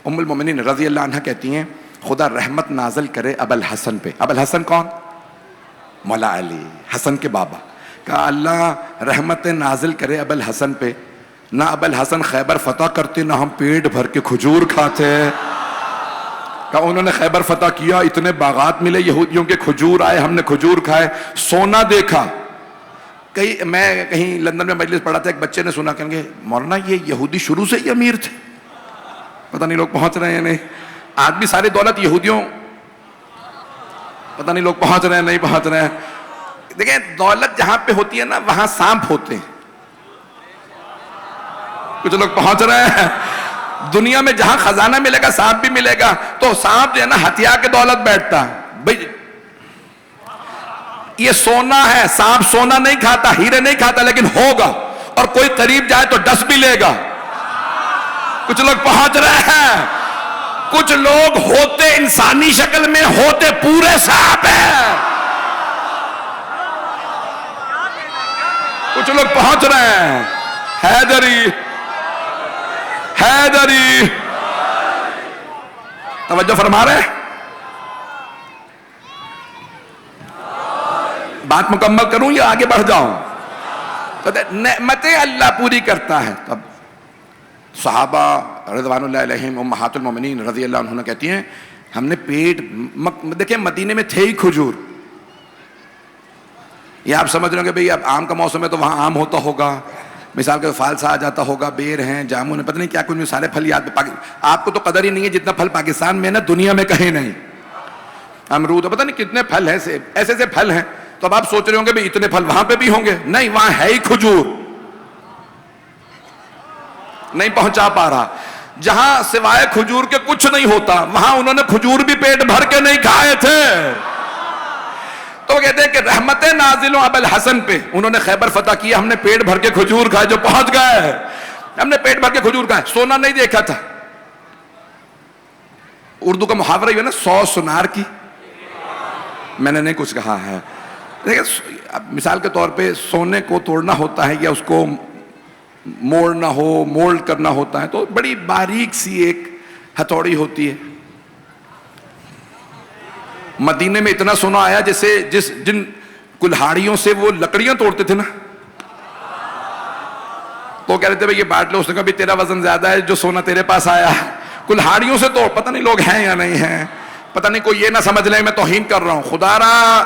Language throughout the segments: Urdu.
ام المومنین رضی اللہ عنہ کہتی ہیں خدا رحمت نازل کرے ابو الحسن پہ. ابو الحسن کون؟ مولا علی، حسن کے بابا. کہا اللہ رحمت نازل کرے ابو الحسن پہ. نہ ابو الحسن خیبر فتح کرتے نہ ہم پیٹ بھر کے کھجور کھاتے. کہا انہوں نے خیبر فتح کیا، اتنے باغات ملے یہودیوں کے، کھجور آئے، ہم نے کھجور کھائے، سونا دیکھا. میں کہیں لندن میں مجلس پڑھا تھا، ایک بچے نے سنا، کہیں گے مولانا یہ یہودی شروع سے ہی امیر تھے. پتہ نہیں لوگ پہنچ رہے ہیں نہیں. آج بھی ساری دولت یہودیوں، پتہ نہیں لوگ پہنچ رہے ہیں نہیں پہنچ رہے ہیں. دیکھیں دولت جہاں پہ ہوتی ہے نا وہاں سانپ ہوتے ہیں. کچھ لوگ پہنچ رہے ہیں. دنیا میں جہاں خزانہ ملے گا سانپ بھی ملے گا. تو سانپ جو ہے نا ہتھیا کے دولت بیٹھتا ہے. بھائی یہ سونا ہے، سانپ سونا نہیں کھاتا، ہیرے نہیں کھاتا، لیکن ہوگا اور کوئی قریب جائے تو ڈس بھی لے گا. کچھ لوگ پہنچ رہے ہیں. کچھ لوگ ہوتے انسانی شکل میں، ہوتے پورے سانپ ہیں. کچھ لوگ پہنچ رہے ہیں. حیدری حیدری توجہ فرما رہے ہیں. بات مکمل کروں یا آگے بڑھ جاؤں؟ نعمتیں اللہ پوری کرتا ہے. تب صحابہ رضوان اللہ علیہم امہات المومنین رضی اللہ عنہ کہتی ہیں ہم نے پیٹ دیکھیں مدینے میں تھے ہی کھجور. یہ آپ سمجھ رہے ہوں گے بھئی اب آم کا موسم ہے تو وہاں آم ہوتا ہوگا، مثال کے فالسا آ جاتا ہوگا، بیر ہیں، جامن ہیں، پتہ نہیں کیا کچھ سارے پھل یاد. آپ کو تو قدر ہی نہیں ہے جتنا پھل پاکستان میں نا دنیا میں کہیں نہیں. امرود پتہ نہیں کتنے پھل ہیں، ایسے ایسے پھل ہیں. تو اب آپ سوچ رہے ہوں گے بھئی اتنے پھل وہاں پہ بھی ہوں گے. نہیں، وہاں ہے ہی کھجور. نہیں پہنچا پا رہا. جہاں سوائے کھجور کے کچھ نہیں ہوتا وہاں انہوں نے کھجور بھی پیٹ بھر کے نہیں کھائے تھے. تو کہتے ہیں کہ رحمتیں نازلوں ابو الحسن پہ. انہوں نے خیبر فتح کیا، ہم نے پیٹ بھر کے کھجور کھائے. جو پہنچ گئے ہم نے پیٹ بھر کے کھجور کھائے. سونا نہیں دیکھا تھا. اردو کا محاورہ یہ ہے نا 100 سنار کی. میں نے نہیں کچھ کہا ہے. اب مثال کے طور پہ سونے کو توڑنا ہوتا ہے یا اس کو موڑنا ہو، مولڈ کرنا ہوتا ہے تو بڑی باریک سی ایک ہتھوڑی ہوتی ہے. مدینے میں اتنا سونا آیا جیسے جن کلہاڑیوں سے وہ لکڑیاں توڑتے تھے نا، تو کہہ رہے تھے بھئی یہ بانٹ لو. اس نے کہا بھی تیرا وزن زیادہ ہے جو سونا تیرے پاس آیا. کلہاڑیوں سے توڑ. پتہ نہیں لوگ ہیں یا نہیں ہیں، پتہ نہیں کوئی یہ نہ سمجھ لے میں توہین کر رہا ہوں. خدا را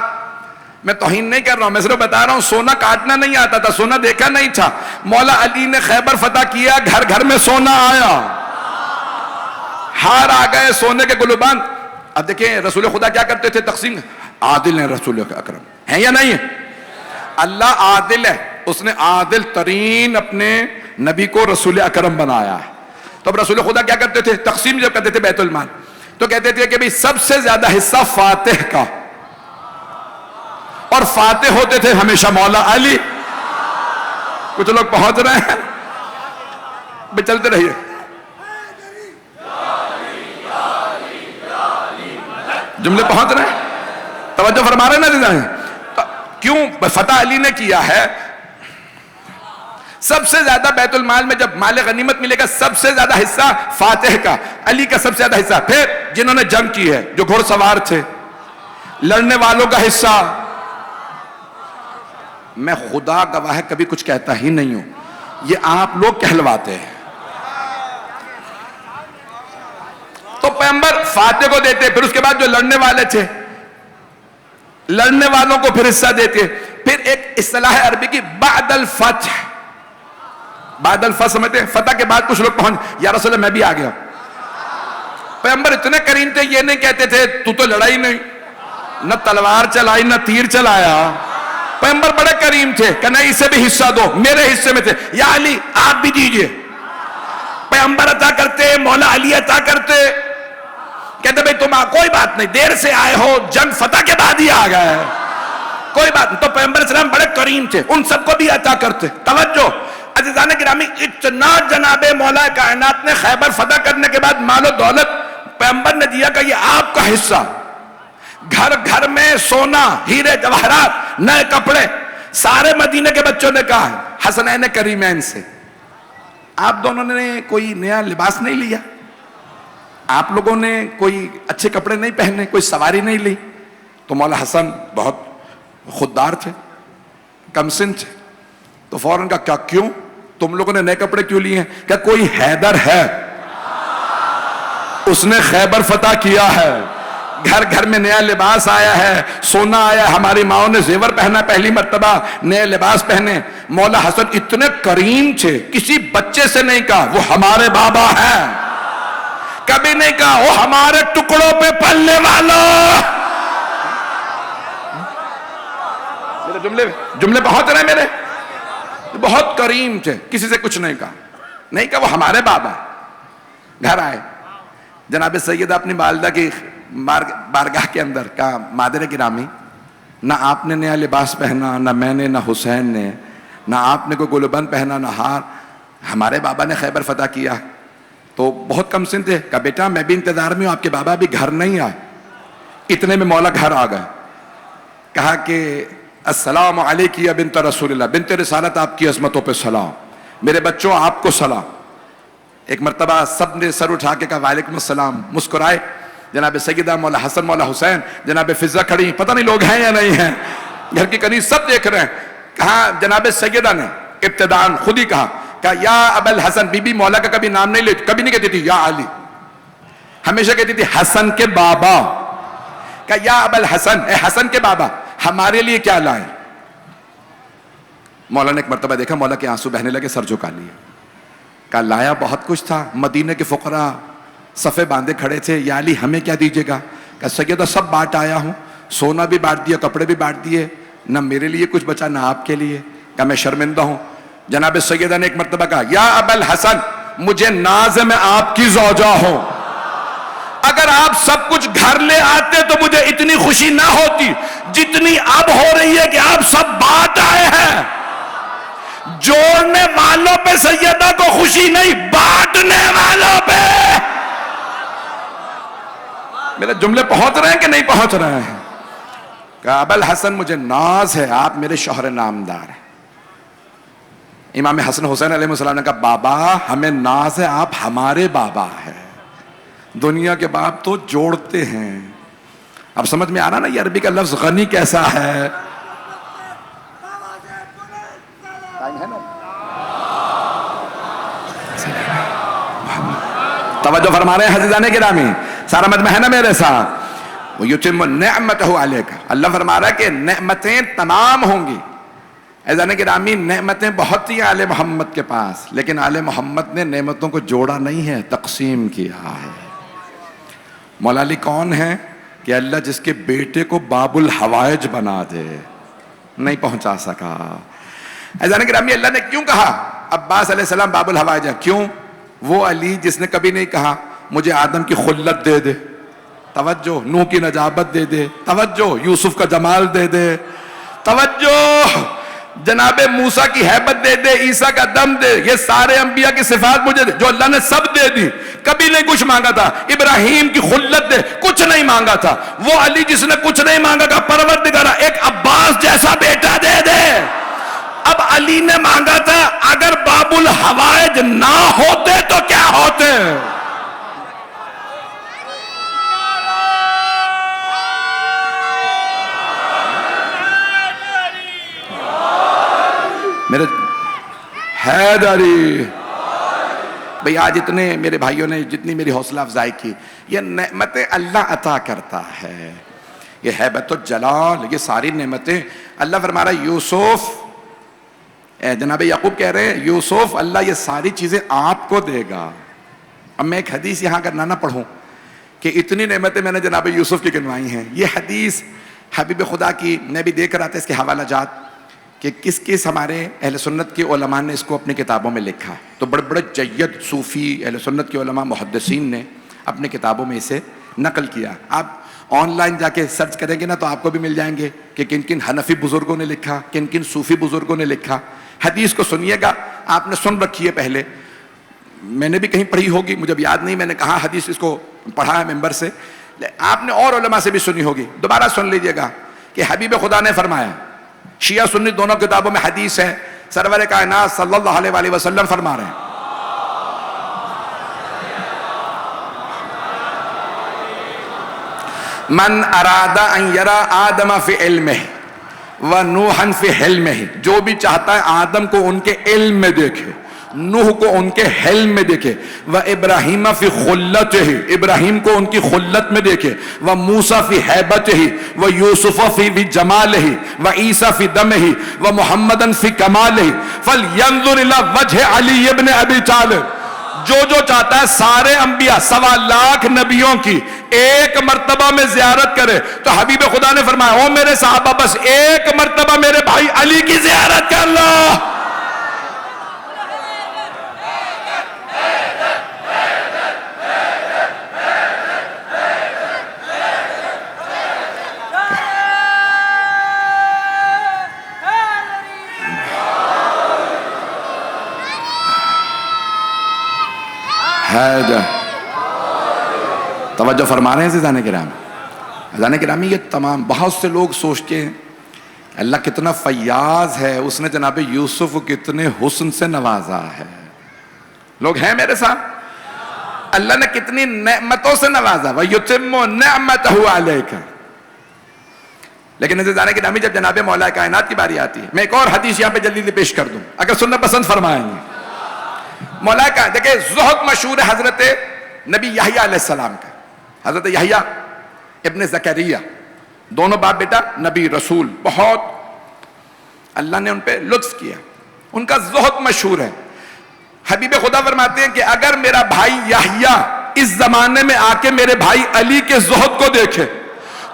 میں توہین نہیں کر رہا ہوں، میں صرف بتا رہا ہوں سونا کاٹنا نہیں آتا تھا، سونا دیکھا نہیں تھا. مولا علی نے خیبر فتح کیا، گھر گھر میں سونا آیا، ہار آ گئے، سونے کے گلوبان. اب دیکھیں رسول خدا کیا کرتے تھے؟ تقسیم. عادل ہیں رسول اکرم، ہیں یا نہیں ہے؟ اللہ عادل ہے. اس نے عادل ترین اپنے نبی کو رسول اکرم بنایا ہے. تو اب رسول خدا کیا کرتے تھے؟ تقسیم جب کرتے تھے بیت المال تو کہتے تھے کہ بھئی سب سے زیادہ حصہ فاتح کا، اور فاتح ہوتے تھے ہمیشہ مولا علی. کچھ لوگ پہنچ رہے ہیں. بھئی چلتے رہیے. جملے پہنچ رہے ہیں، توجہ فرما رہے ہیں نا. کیوں فتح علی نے کیا ہے؟ سب سے زیادہ بیت المال میں جب مال غنیمت ملے گا سب سے زیادہ حصہ فاتح کا، علی کا سب سے زیادہ حصہ. پھر جنہوں نے جنگ کی ہے، جو گھڑ سوار تھے، لڑنے والوں کا حصہ. میں خدا گواہ ہے کبھی کچھ کہتا ہی نہیں ہوں، یہ آپ لوگ کہلواتے ہیں. تو پیغمبر فاتح کو دیتے، پھر اس کے بعد جو لڑنے والے تھے لڑنے والوں کو پھر حصہ دیتے. پھر ایک اصطلاح عربی کی بعد الفتح. بعد الفتح سمجھتے ہیں؟ فتح کے بعد کچھ لوگ پہنچ، یا رسول اللہ میں بھی آ گیا. پیغمبر اتنے کریم تھے، یہ نہیں کہتے تھے تو لڑائی نہیں، نہ تلوار چلائی نہ تیر چلایا. پیغمبر بڑے کریم تھے کہ نہیں اسے بھی حصہ دو، میرے حصے میں تھے. یا علی آپ بھی دیجئے. پیغمبر عطا کرتے، مولا علی عطا کرتے. کہتے بھئی تم کوئی بات نہیں، دیر سے آئے ہو، جنگ فتح کے بعد ہی آ گئے، کوئی بات نہیں. تو پیغمبر علیہ السلام بڑے کریم تھے، ان سب کو بھی عطا کرتے. توجہ عزیزان گرامی، اتنا جناب مولا کائنات نے خیبر فتح کرنے کے بعد مال و دولت پیغمبر نے دیا کہ یہ آپ کا حصہ. گھر گھر میں سونا، ہیرے جواہرات، نئے کپڑے. سارے مدینے کے بچوں نے کہا حسنین کریمین سے آپ دونوں نے کوئی نیا لباس نہیں لیا؟ آپ لوگوں نے کوئی اچھے کپڑے نہیں پہنے, کوئی سواری نہیں لی. تو مولا حسن بہت خوددار تھے, کم سن تھے, تو فوراً کہا کیا کیوں تم لوگوں نے نئے کپڑے کیوں لیے ہیں؟ کیا کوئی حیدر ہے, اس نے خیبر فتح کیا ہے, گھر گھر میں نیا لباس آیا ہے, سونا آیا, ہماری ماؤں نے زیور پہنا پہلی مرتبہ, نئے لباس پہنے. مولا حسن اتنے کریم تھے, کسی بچے سے نہیں کہا وہ ہمارے بابا ہیں, کبھی نہیں کہا وہ ہمارے ٹکڑوں پہ پلنے والوں. میرے جملے بہت رہے میرے, بہت کریم تھے, کسی سے کچھ نہیں کہا وہ ہمارے بابا. گھر آئے, جناب سیدہ اپنی والدہ کی بارگاہ کے اندر کہا مادر گرامی, نہ آپ نے نیا لباس پہنا, نہ میں نے, نہ حسین نے, نہ آپ نے کوئی گلوبند پہنا, نہ ہار, ہمارے بابا نے خیبر فتح کیا. تو بہت کم سن تھے. کہا بیٹا میں بھی انتظار میں ہوں, آپ کے بابا بھی گھر نہیں آئے. اتنے میں مولا گھر آ گئے. کہا کہ السلام علیکی یا بنت رسول اللہ, بنت رسالت آپ کی عظمتوں پہ سلام, میرے بچوں آپ کو سلام. ایک مرتبہ سب نے سر اٹھا کے کہا وعلیکم السلام, مسکرائے. جناب سیدہ, مولا حسن, مولا حسین, جناب فضہ کھڑی, پتہ نہیں لوگ ہیں یا نہیں ہیں, گھر کی قریب سب دیکھ رہے ہیں. کہا جناب سیدہ نے ابتداءً خود ہی کہا یا ابا الحسن, بی بی مولا کا کبھی نام نہیں لیتی, کبھی نہیں کہتی تھی یا علی, ہمیشہ کہتی تھی حسن کے بابا. کہا یا ابا الحسن, اے حسن کے بابا, ہمارے لیے کیا لائیں؟ مولا نے ایک مرتبہ دیکھا مولا کے آنسو بہنے لگے, سر جھکا لیے. کہا لایا بہت کچھ تھا, مدینے کے فقراء صفے باندھے کھڑے تھے, یا علی ہمیں کیا دیجیے گا؟ کہا سیدہ سب بانٹ آیا ہوں, سونا بھی بانٹ دیا, کپڑے بھی بانٹ دیے, نہ میرے لیے کچھ بچا نہ آپ کے لیے. کہا میں شرمندہ ہوں. جناب سیدہ نے ایک مرتبہ کہا یا ابا الحسن, مجھے ناز ہے میں آپ کی زوجہ ہوں, اگر آپ سب کچھ گھر لے آتے تو مجھے اتنی خوشی نہ ہوتی جتنی اب ہو رہی ہے کہ آپ سب بانٹ آئے ہیں. جوڑنے والوں پہ سیدہ کو خوشی نہیں, بانٹنے والوں پہ. میرے جملے پہنچ رہے ہیں کہ نہیں پہنچ رہے ہیں؟ کہا ابا الحسن مجھے ناز ہے, آپ میرے شوہر نامدار ہیں. امام حسن حسین علیہ السلام نے کہا بابا ہمیں ناز ہے, آپ ہمارے بابا ہیں. دنیا کے باپ تو جوڑتے ہیں. اب سمجھ میں آ رہا نا یہ عربی کا لفظ غنی کیسا ہے؟ توجہ فرما رہے ہیں حضرتان گرامی, سارا مجمع ہے نا میرے ساتھ؟ وَيُتِمُّ نِعْمَتَهُ عَلَيْكَ, اللہ فرما رہا ہے کہ نعمتیں تمام ہوں گی. حضرتان گرامی نعمتیں بہت ہی آل محمد کے پاس, لیکن آل محمد نے نعمتوں کو جوڑا نہیں ہے, تقسیم کیا ہے. مولا علی کون ہے کہ اللہ جس کے بیٹے کو باب الحوائج بنا دے, نہیں پہنچا سکا. حضران گرامی اللہ نے کیوں کہا عباس علیہ السلام باب الحوائج ہے؟ کیوں؟ وہ علی جس نے کبھی نہیں کہا مجھے آدم کی خلت دے دے, توجہ, نوح کی نجابت دے دے, توجہ, یوسف کا جمال دے دے, توجہ, جناب موسیٰ کی ہیبت دے دے, عیسیٰ کا دم دے, یہ سارے انبیاء کی صفات مجھے دے, جو اللہ نے سب دے دی. کبھی نہیں کچھ مانگا تھا. ابراہیم کی خلت دے, کچھ نہیں مانگا تھا. وہ علی جس نے کچھ نہیں مانگا تھا, پروردگارا ایک عباس جیسا بیٹا دے دے. اب علی نے مانگا تھا اگر باب الحوائج نہ ہوتے تو کیا ہوتے؟ میرے حیدری بھئی, آج اتنے میرے بھائیوں نے جتنی میری حوصلہ افزائی کی, یہ نعمتیں اللہ عطا کرتا ہے. یہ ہیبت و جلال, یہ ساری نعمتیں اللہ فرما رہا ہے. یوسف, جناب یعقوب کہہ رہے ہیں یوسف اللہ یہ ساری چیزیں آپ کو دے گا. اب میں ایک حدیث یہاں اگر نہ پڑھوں کہ اتنی نعمتیں میں نے جناب یوسف کی گنوائی ہیں. یہ حدیث حبیب خدا کی, میں بھی دیکھ رہا تھا اس کے حوالہ جات کہ کس کس ہمارے اہل سنت کے علماء نے اس کو اپنی کتابوں میں لکھا. تو بڑے بڑے جید صوفی اہل سنت کے علماء محدثین نے اپنے کتابوں میں اسے نقل کیا. آپ آن لائن جا کے سرچ کریں گے نا تو آپ کو بھی مل جائیں گے کہ کن کن حنفی بزرگوں نے لکھا, کن کن صوفی بزرگوں نے لکھا. حدیث کو سنیے گا, آپ نے سن رکھی ہے پہلے, میں نے بھی کہیں پڑھی ہوگی, مجھے یاد نہیں میں نے کہاں حدیث اس کو پڑھا ہے ممبر سے, آپ نے اور علماء سے بھی سنی ہوگی. دوبارہ سن لیجئے گا کہ حبیب خدا نے فرمایا, شیعہ سنی دونوں کتابوں میں حدیث ہے, سرور کائنات صلی اللہ علیہ وسلم فرما رہے ہیں من ارادہ ان یرا آدم فی علمہ و نوحا فی حلمہ، جو بھی چاہتا ہے آدم کو ان کے علم میں دیکھے، نوح کو ان کے حلم میں دیکھے، و ابراہیم فی خلتہ، ابراہیم کو ان کی خلت میں دیکھے، و موسیٰ فی حیبتہ، و یوسف فی جمالہ، و عیسیٰ فی دمہ، و محمد فی کمالہ، فلینظر الی وجہ علی ابن ابی طالب۔ جو چاہتا ہے سارے انبیاء 1.25 لاکھ نبیوں کی ایک مرتبہ میں زیارت کرے، تو حبیب خدا نے فرمایا او میرے صحابہ بس ایک مرتبہ میرے بھائی علی کی زیارت کر لو۔ توجہ فرما رہے ہیں عزیزان کرام، عزیزان کرامی، یہ تمام بہت سے لوگ سوچتے ہیں اللہ کتنا فیاض ہے، اس نے جناب یوسف کو کتنے حسن سے نوازا ہے۔ لوگ ہیں میرے ساتھ؟ اللہ نے کتنی نعمتوں سے نوازا، وَيُتِمُّ نِعْمَتَهُ عَلَيْكَ۔ لیکن عزیزان کرامی جب جناب مولا کائنات کی باری آتی ہے، میں ایک اور حدیث یہاں پہ جلدی پیش کر دوں اگر سننا پسند فرمائیں گے۔ مولا کا دیکھیں زہد مشہور ہے حضرت نبی یحییٰ علیہ السلام کا، حضرت یحییٰ ابن زکریا، دونوں باپ بیٹا نبی رسول، بہت اللہ نے ان پہ لطف کیا، ان کا زہد مشہور ہے۔ حبیب خدا فرماتے ہیں کہ اگر میرا بھائی یحییٰ اس زمانے میں آ کے میرے بھائی علی کے زہد کو دیکھے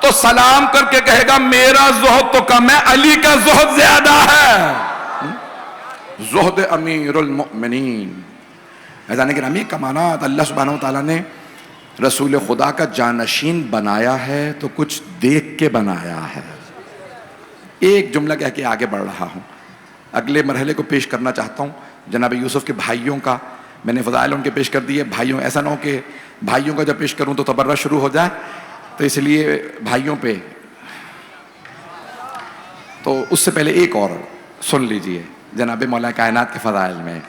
تو سلام کر کے کہے گا میرا زہد تو کم ہے، علی کا زہد زیادہ ہے۔ زہد امیر المؤمنین۔ عزیزان گرامی، کمانات اللہ سبحانہ وتعالیٰ نے رسول خدا کا جانشین بنایا ہے تو کچھ دیکھ کے بنایا ہے۔ ایک جملہ کہہ کے آگے بڑھ رہا ہوں، اگلے مرحلے کو پیش کرنا چاہتا ہوں جناب یوسف کے بھائیوں کا۔ میں نے فضائل ان کے پیش کر دیے، بھائیوں ایسا نہ ہو کہ بھائیوں کا جب پیش کروں تو تبرہ شروع ہو جائے، تو اس لیے بھائیوں پہ تو اس سے پہلے ایک اور سن لیجئے جناب مولا کائنات کے فضائل میں،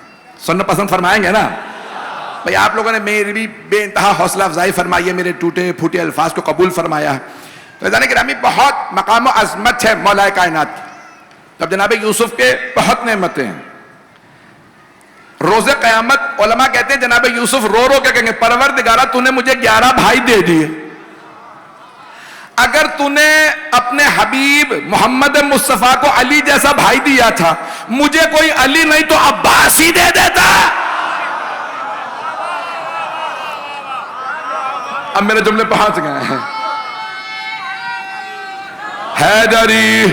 سننا پسند فرمائیں گے نا بھئی؟ آپ لوگوں نے میری بھی بے انتہا حوصلہ افزائی فرمائی ہے، میرے ٹوٹے پھوٹے الفاظ کو قبول فرمایا ہے۔ تو عزیزان گرامی بہت مقام و عظمت ہے مولا کائنات کی۔ تب جناب یوسف کے بہت نعمتیں ہیں۔ روز قیامت علماء کہتے ہیں جناب یوسف رو رو کے کہیں گے پروردگارہ تو نے مجھے 11 بھائی دے دیے، اگر تو نے اپنے حبیب محمد مصطفیٰ کو علی جیسا بھائی دیا تھا، مجھے کوئی علی نہیں تو عباس ہی دے دیتا۔ اب میرے جملے پہنچ گئے ہیں۔ حیدری